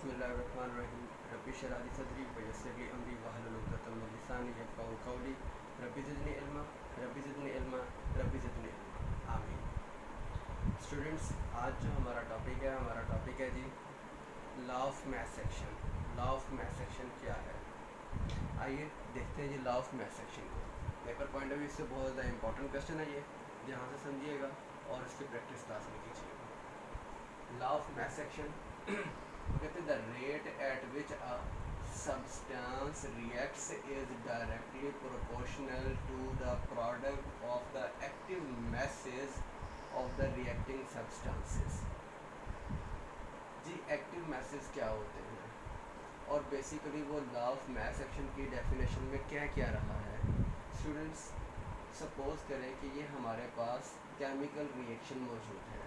बिस्मिल्लाहिर्रहमानिर्रहीम रब्बि इश्रह ली सदरी वयस्सिर ली अमरी वहलुल उक़दतम मिन लिसानी यफ़क़हू क़ौली रब्बि ज़िदनी इल्मा रब्बि ज़िदनी इल्मा रब्बि ज़िदनी इल्मा आमीन। स्टूडेंट्स, आज जो हमारा टॉपिक है जी law of mass action. Law of mass action क्या है, आइए देखते हैं जी लॉ ऑफ मैथ सेक्शन को। पेपर पॉइंट ऑफ व्यू से बहुत ज़्यादा इंपॉर्टेंट क्वेश्चन है ये, ध्यान से समझिएगा और इसकी प्रैक्टिस क्लास में कीजिएगा। लॉ ऑफ मैथ सेक्शन वो कहते हैं the rate at which a substance reacts is directly proportional to the product of the active masses of the reacting substances। जी एक्टिव मैसेज क्या होते हैं और बेसिकली वो लॉ ऑफ मैथ सेक्शन की डेफिनेशन में क्या क्या रहा है। स्टूडेंट्स, सपोज करें कि ये हमारे पास केमिकल रिएक्शन मौजूद है।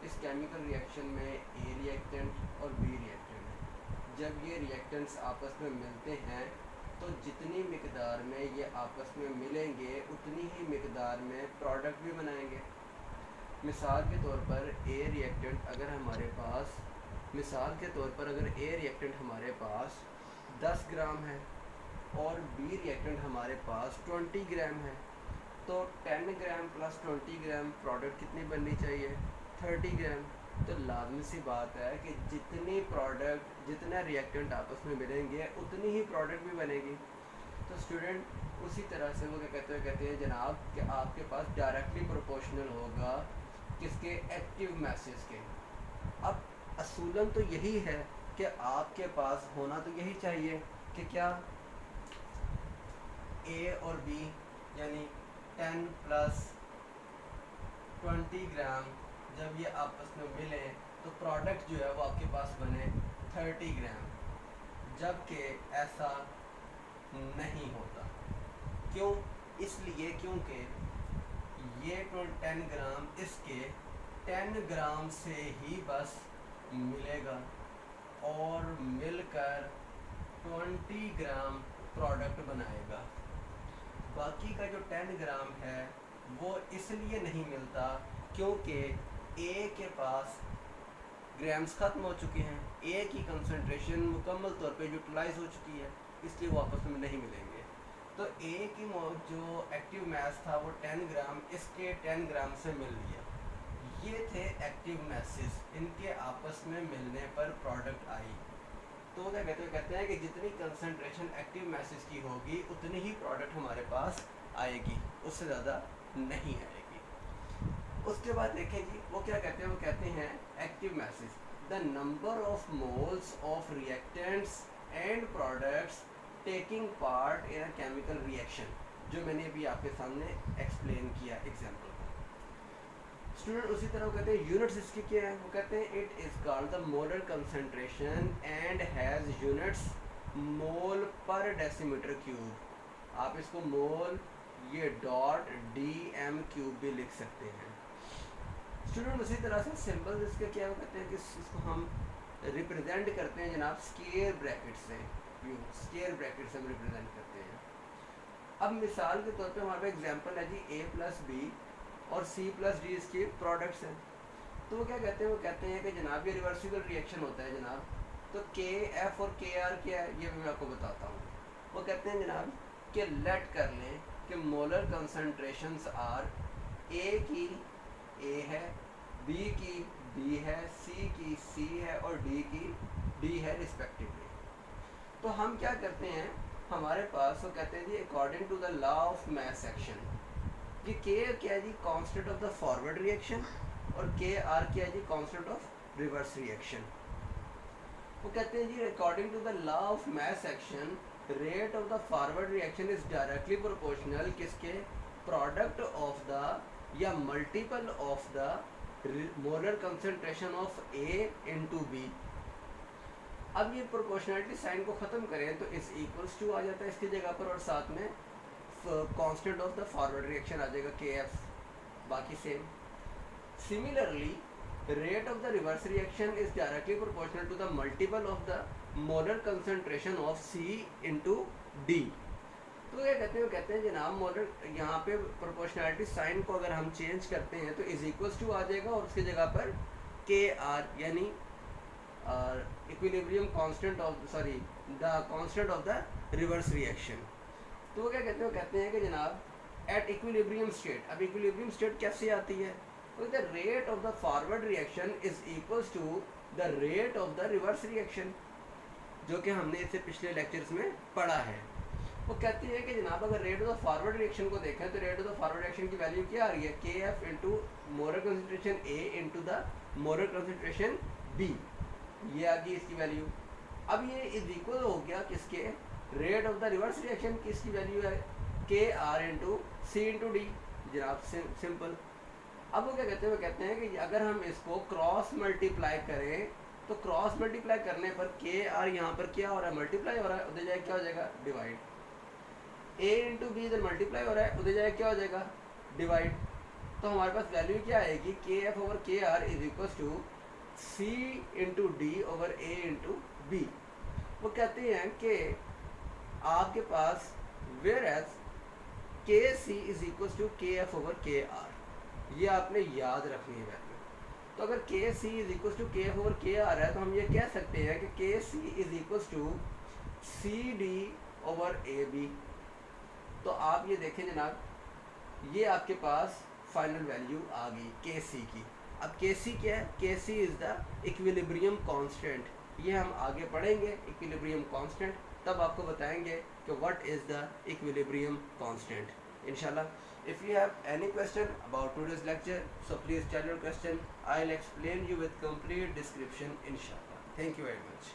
इस केमिकल रिएक्शन में ए रिएक्टेंट और बी रिएक्टेंट, जब ये रिएक्टेंट्स आपस में मिलते हैं तो जितनी मिकदार में ये आपस में मिलेंगे उतनी ही मिकदार में प्रोडक्ट भी बनाएंगे। मिसाल के तौर पर ए रिएक्टेंट अगर हमारे पास 10 ग्राम है और बी रिएक्टेंट हमारे पास 20 ग्राम है, तो 10 ग्राम प्लस 20 ग्राम प्रोडक्ट कितनी बननी चाहिए, 30 ग्राम। तो लाजमी सी बात है कि जितना रिएक्टेंट आपस में मिलेंगे उतनी ही प्रोडक्ट भी बनेगी। तो स्टूडेंट उसी तरह से वो क्या कहते हैं जनाब कि आपके पास डायरेक्टली प्रोपोर्शनल होगा किसके, एक्टिव मैसेज के। अब असूलन तो यही है कि आपके पास होना तो यही चाहिए कि क्या ए और बी यानी 10 प्लस 20 ग्राम जब ये आपस में मिले तो प्रोडक्ट जो है वो आपके पास बने 30 ग्राम, जबकि ऐसा नहीं होता। क्यों? इसलिए क्योंकि ये 10 ग्राम इसके 10 ग्राम से ही बस मिलेगा और मिलकर 20 ग्राम प्रोडक्ट बनाएगा। बाकी का जो 10 ग्राम है वो इसलिए नहीं मिलता क्योंकि ए के पास ग्राम्स ख़त्म हो चुके हैं, ए की कंसंट्रेशन मुकम्मल तौर पे यूटिलाइज हो चुकी है, इसलिए वो आपस में नहीं मिलेंगे। तो ए की जो एक्टिव मास था वो 10 ग्राम इसके 10 ग्राम से मिल लिया। ये थे एक्टिव मैसेज, इनके आपस में मिलने पर प्रोडक्ट आई। तो क्या कहते हैं कि जितनी कंसंट्रेशन एक्टिव मैसेज की होगी उतनी ही प्रोडक्ट हमारे पास आएगी, उससे ज़्यादा नहीं आएगी। उसके बाद देखें जी वो क्या कहते हैं, वो कहते हैं active message the number of moles of reactants and products taking part in a chemical reaction, जो मैंने अभी आपके सामने एक्सप्लेन किया एग्जाम्पल में। स्टूडेंट उसी तरह वो कहते हैं यूनिट्स इसकी क्या है, वो कहते हैं it is called the molar concentration and has units mole per decimetre cube. आप इसको मोल ये डॉट DM³ भी लिख सकते हैं। स्टूडेंट उसी तरह से सिंबल इसके क्या कहते हैं कि इसको हम रिप्रेजेंट करते हैं जनाब स्क्वायर ब्रैकेट से, स्क्वायर ब्रैकेट से हम रिप्रेजेंट करते हैं। अब मिसाल के तौर पे हमारे पास एग्जांपल है जी A + B और C + D इसके प्रोडक्ट्स हैं। तो वो क्या कहते हैं, वो कहते हैं कि जनाब ये रिवर्सिबल रिएक्शन होता है जनाब। तो KF और KR क्या है ये भी मैं आपको बताता हूँ। वो कहते हैं जनाब कि लेट कर लें कि मोलर कंसंट्रेशंस आर A की A है, B की B है, C की C है और D की D है रिस्पेक्टिवली। तो हम क्या करते हैं, हमारे पास वो कहते हैं जी according to the law of mass action कि K क्या है जी constant of the forward reaction और KR क्या है जी कांस्टेंट ऑफ रिवर्स रिएक्शन। वो कहते हैं जी according to the law of mass action rate of the forward reaction is directly proportional किसके, प्रोडक्ट ऑफ द या multiple of the molar concentration of A × B। अब ये प्रोपोर्शनलिटी साइन को ख़त्म करें तो इस इक्वल्स टू आ जाता है इसकी जगह पर और साथ में constant of the forward reaction आ जाएगा KF, बाकी same. Similarly rate of the reverse reaction is directly proportional to the multiple of the molar concentration of C × D। तो ये कहते हैं जनाब मोलर यहाँ पे प्रोपोर्शनलिटी साइन को अगर हम चेंज करते हैं तो इज इक्वल्स टू आ जाएगा और उसकी जगह पर KR यानी और equilibrium constant of sorry the constant of the reverse reaction. तो वो क्या कहते हैं, वो कहते हैं कि जनाब एट इक्विलिब्रियम स्टेट। अब इक्विलिब्रियम स्टेट कैसे आती है, तो the rate of the forward reaction is equals to the rate of the reverse reaction, जो कि हमने इससे पिछले लेक्चर्स में पढ़ा है। वो कहती है कि जनाब अगर rate of the forward reaction को देखें तो rate of the forward reaction की वैल्यू क्या आ रही है, K F into molar concentration A into the molar concentration B, ये आ गई इसकी वैल्यू। अब ये इज इक्वल हो गया किसके, rate of the reverse reaction की इसकी वैल्यू है K R into C into D, जनाब सिंपल। अब वो क्या कहते हैं, वो कहते हैं कि अगर हम इसको क्रॉस मल्टीप्लाई करें तो क्रॉस मल्टीप्लाई करने पर के आर यहाँ पर क्या हो रहा है, मल्टीप्लाई हो रहा है, उधर जाए क्या हो जाएगा, डिवाइड। ए इंटू बी इधर मल्टीप्लाई हो रहा है, उधर जाए क्या हो जाएगा, डिवाइड। तो हमारे पास वैल्यू क्या आएगी, K F over K R is equal to C into D over A into B. वो कहते हैं कि आपके पास whereas K C is equal to K F over K R, ये आपने याद रखनी है वैल्यू। तो अगर K C is equal to K F over K R है तो हम ये कह सकते हैं कि K C is equal to C D over A B. तो आप ये देखें जनाब, ये आपके पास फाइनल वैल्यू आ गई के सी की। अब के सी क्या है, के सी इज़ द इक्विलिब्रियम कांस्टेंट, ये हम आगे पढ़ेंगे इक्विलिब्रियम कांस्टेंट, तब आपको बताएंगे कि what is the equilibrium constant इंशाल्लाह। If you have any question about today's lecture, so please tell your question. I'll explain you with complete description inshallah. Thank you very much.